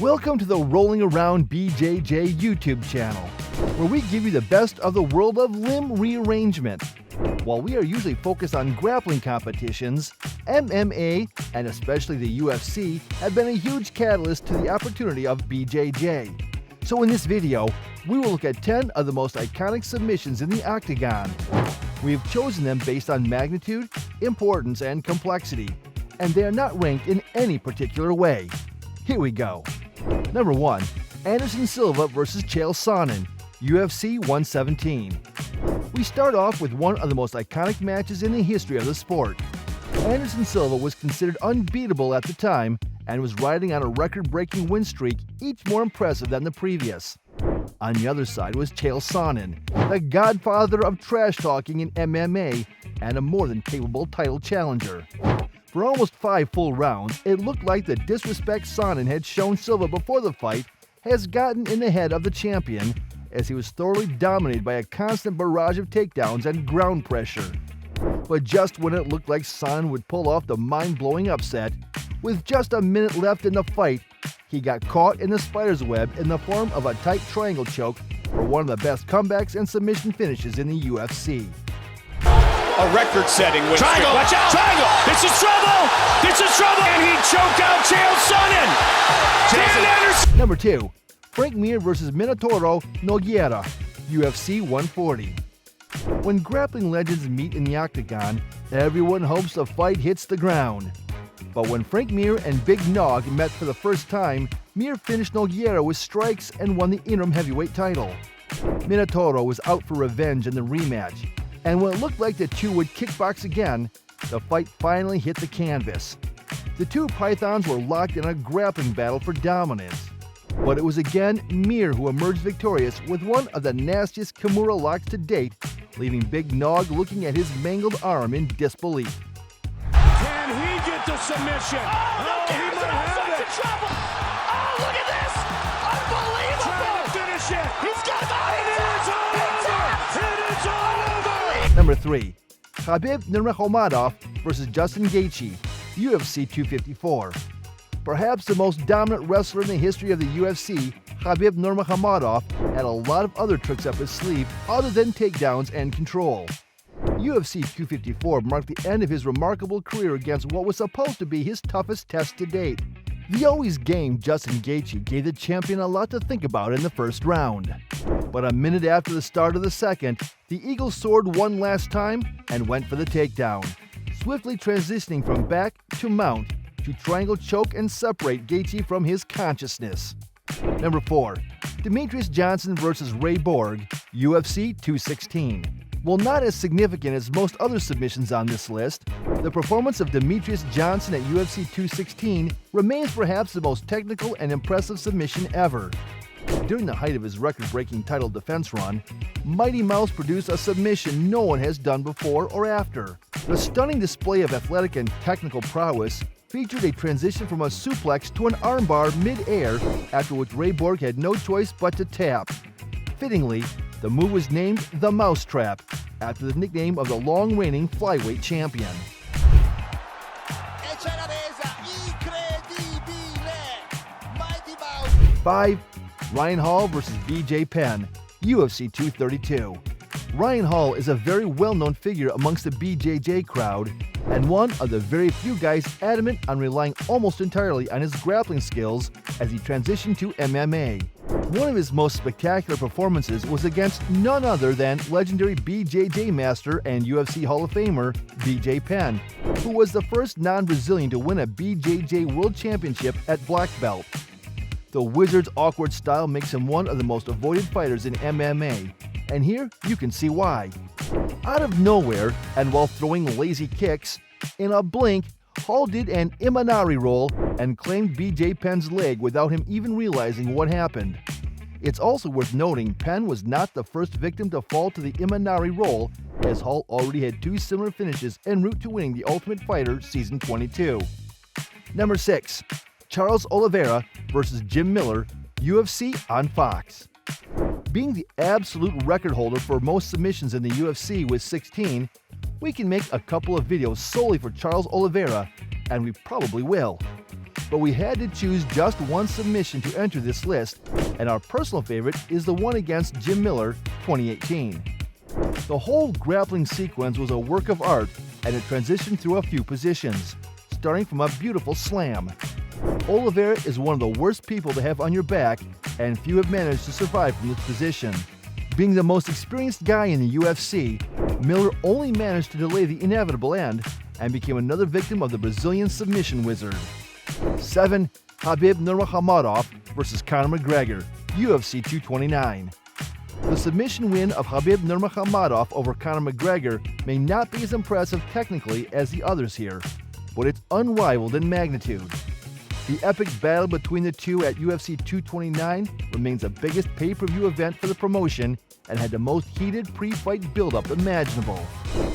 Welcome to the Rolling Around BJJ YouTube channel, where we give you the best of the world of limb rearrangement. While we are usually focused on grappling competitions, MMA, and especially the UFC, have been a huge catalyst to the opportunity of BJJ. So in this video, we will look at 10 of the most iconic submissions in the Octagon. We have chosen them based on magnitude, importance, and complexity, and they are not ranked in any particular way. Here we go. Number 1. Anderson Silva vs. Chael Sonnen, UFC 117. We start off with one of the most iconic matches in the history of the sport. Anderson Silva was considered unbeatable at the time and was riding on a record-breaking win streak, each more impressive than the previous. On the other side was Chael Sonnen, the godfather of trash-talking in MMA and a more than capable title challenger. For almost 5 full rounds, it looked like the disrespect Sonnen had shown Silva before the fight has gotten in the head of the champion, as he was thoroughly dominated by a constant barrage of takedowns and ground pressure. But just when it looked like Sonnen would pull off the mind-blowing upset, with just a minute left in the fight, he got caught in the spider's web in the form of a tight triangle choke for one of the best comebacks and submission finishes in the UFC. A record-setting win. Triangle! Watch out! Triangle! This is trouble! This is trouble! And he choked out Chael Sonnen! Number 2. Frank Mir vs. Minotauro Nogueira, UFC 140. When grappling legends meet in the Octagon, everyone hopes the fight hits the ground. But when Frank Mir and Big Nog met for the first time, Mir finished Nogueira with strikes and won the interim heavyweight title. Minotauro was out for revenge in the rematch, and when it looked like the two would kickbox again, the fight finally hit the canvas. The two pythons were locked in a grappling battle for dominance. But it was again Mir who emerged victorious with one of the nastiest Kimura locks to date, leaving Big Nog looking at his mangled arm in disbelief. Can he get the submission? Oh, he might have it. Trouble. Oh, look at this! Unbelievable! Trying to finish it. He's got it! It is all over! Number 3. Khabib Nurmagomedov vs. Justin Gaethje, UFC 254. Perhaps the most dominant wrestler in the history of the UFC, Khabib Nurmagomedov had a lot of other tricks up his sleeve other than takedowns and control. UFC 254 marked the end of his remarkable career against what was supposed to be his toughest test to date. The always game Justin Gaethje gave the champion a lot to think about in the first round. But a minute after the start of the second, the Eagle soared one last time and went for the takedown, swiftly transitioning from back to mount to triangle choke and separate Gaethje from his consciousness. Number 4. Demetrious Johnson vs. Ray Borg, UFC 216. While not as significant as most other submissions on this list, the performance of Demetrious Johnson at UFC 216 remains perhaps the most technical and impressive submission ever. During the height of his record-breaking title defense run, Mighty Mouse produced a submission no one has done before or after. The stunning display of athletic and technical prowess featured a transition from a suplex to an armbar mid-air, after which Ray Borg had no choice but to tap. Fittingly, the move was named the Mousetrap, after the nickname of the long-reigning flyweight champion. 5. Ryan Hall vs. BJ Penn, UFC 232. Ryan Hall is a very well-known figure amongst the BJJ crowd, and one of the very few guys adamant on relying almost entirely on his grappling skills as he transitioned to MMA. One of his most spectacular performances was against none other than legendary BJJ master and UFC Hall of Famer BJ Penn, who was the first non-Brazilian to win a BJJ World Championship at black belt. The Wizard's awkward style makes him one of the most avoided fighters in MMA, and here you can see why. Out of nowhere, and while throwing lazy kicks, in a blink, Hall did an Imanari roll and claimed BJ Penn's leg without him even realizing what happened. It's also worth noting Penn was not the first victim to fall to the Imanari roll, as Hall already had 2 similar finishes en route to winning The Ultimate Fighter Season 22. Number 6. Charles Oliveira vs. Jim Miller, UFC on Fox. Being the absolute record holder for most submissions in the UFC with 16, we can make a couple of videos solely for Charles Oliveira, and we probably will. but we had to choose just one submission to enter this list, and our personal favorite is the one against Jim Miller 2018. The whole grappling sequence was a work of art, and it transitioned through a few positions, starting from a beautiful slam. Oliveira is one of the worst people to have on your back, and few have managed to survive from this position. Being the most experienced guy in the UFC, Miller only managed to delay the inevitable end and became another victim of the Brazilian submission wizard. 7. Khabib Nurmagomedov vs. Conor McGregor, UFC 229. The submission win of Khabib Nurmagomedov over Conor McGregor may not be as impressive technically as the others here, but it's unrivaled in magnitude. The epic battle between the two at UFC 229 remains the biggest pay-per-view event for the promotion and had the most heated pre-fight build-up imaginable.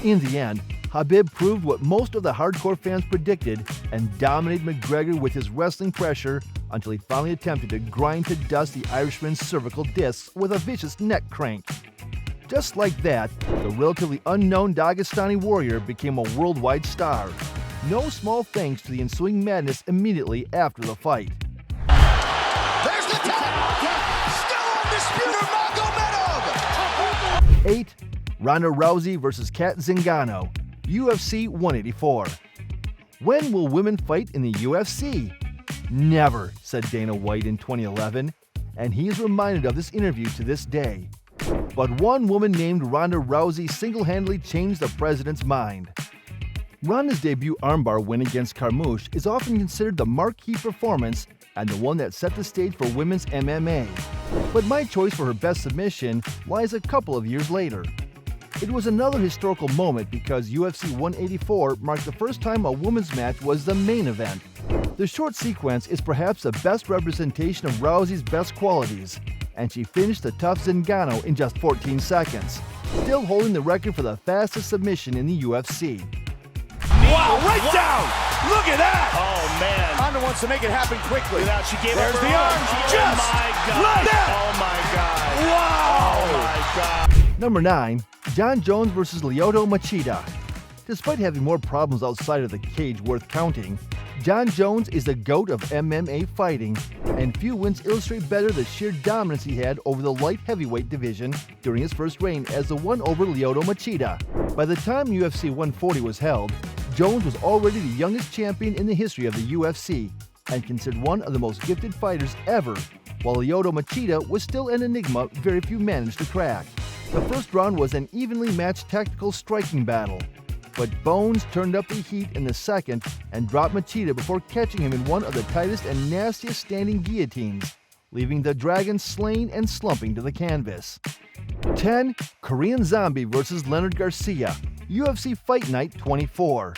In the end, Khabib proved what most of the hardcore fans predicted and dominated McGregor with his wrestling pressure until he finally attempted to grind to dust the Irishman's cervical discs with a vicious neck crank. Just like that, the relatively unknown Dagestani warrior became a worldwide star. No small thanks to the ensuing madness immediately after the fight. There's the tap! Still undisputed Magomedov! 8. Ronda Rousey vs. Kat Zingano, UFC 184. When will women fight in the UFC? Never, said Dana White in 2011, and he is reminded of this interview to this day. But one woman named Ronda Rousey single-handedly changed the president's mind. Ronda's debut armbar win against Carmouche is often considered the marquee performance and the one that set the stage for women's MMA. But my choice for her best submission lies a couple of years later. It was another historical moment because UFC 184 marked the first time a women's match was the main event. The short sequence is perhaps the best representation of Rousey's best qualities, and she finished the tough Zingano in just 14 seconds, still holding the record for the fastest submission in the UFC. Wow, right down! Look at that! Oh, man. Ronda wants to make it happen quickly. Without, she gave There's up her the arm. arm. Oh, my God. Like that. Oh, my God. Wow! Oh, my God. Number 9. John Jones vs. Lyoto Machida. Despite having more problems outside of the cage worth counting, John Jones is the GOAT of MMA fighting, and few wins illustrate better the sheer dominance he had over the light heavyweight division during his first reign as the one over Lyoto Machida. By the time UFC 140 was held, Jones was already the youngest champion in the history of the UFC and considered one of the most gifted fighters ever, while Lyoto Machida was still an enigma very few managed to crack. The first round was an evenly matched tactical striking battle, but Bones turned up the heat in the second and dropped Machida before catching him in one of the tightest and nastiest standing guillotines, leaving the Dragon slain and slumping to the canvas. 10. Korean Zombie vs. Leonard Garcia, UFC Fight Night 24.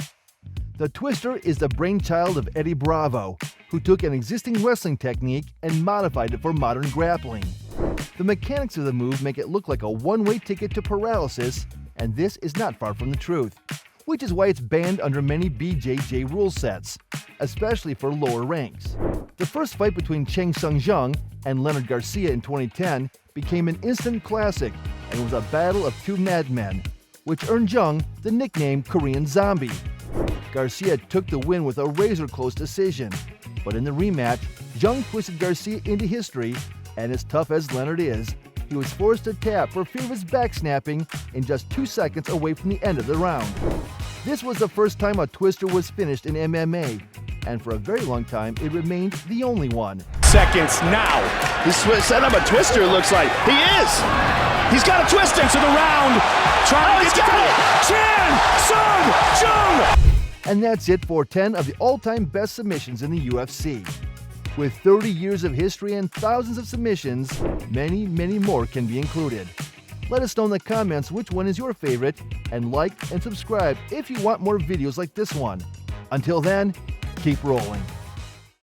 The Twister is the brainchild of Eddie Bravo, who took an existing wrestling technique and modified it for modern grappling. The mechanics of the move make it look like a one-way ticket to paralysis, and this is not far from the truth, which is why it's banned under many BJJ rule sets, especially for lower ranks. The first fight between Cheng Sung-jung and Leonard Garcia in 2010 became an instant classic and was a battle of two madmen, which earned Jung the nickname Korean Zombie. Garcia took the win with a razor-close decision, but in the rematch, Jung twisted Garcia into history, and as tough as Leonard is, he was forced to tap for fear of his backsnapping in just 2 seconds away from the end of the round. This was the first time a twister was finished in MMA, and for a very long time it remained the only one. Seconds now. He's set up a twister, it looks like. He is! He's got a twist into the round. Trying to get it. Chin Sung Jung. And that's it for 10 of the all-time best submissions in the UFC. With 30 years of history and thousands of submissions, many, many more can be included. Let us know in the comments which one is your favorite, and like and subscribe if you want more videos like this one. Until then, keep rolling.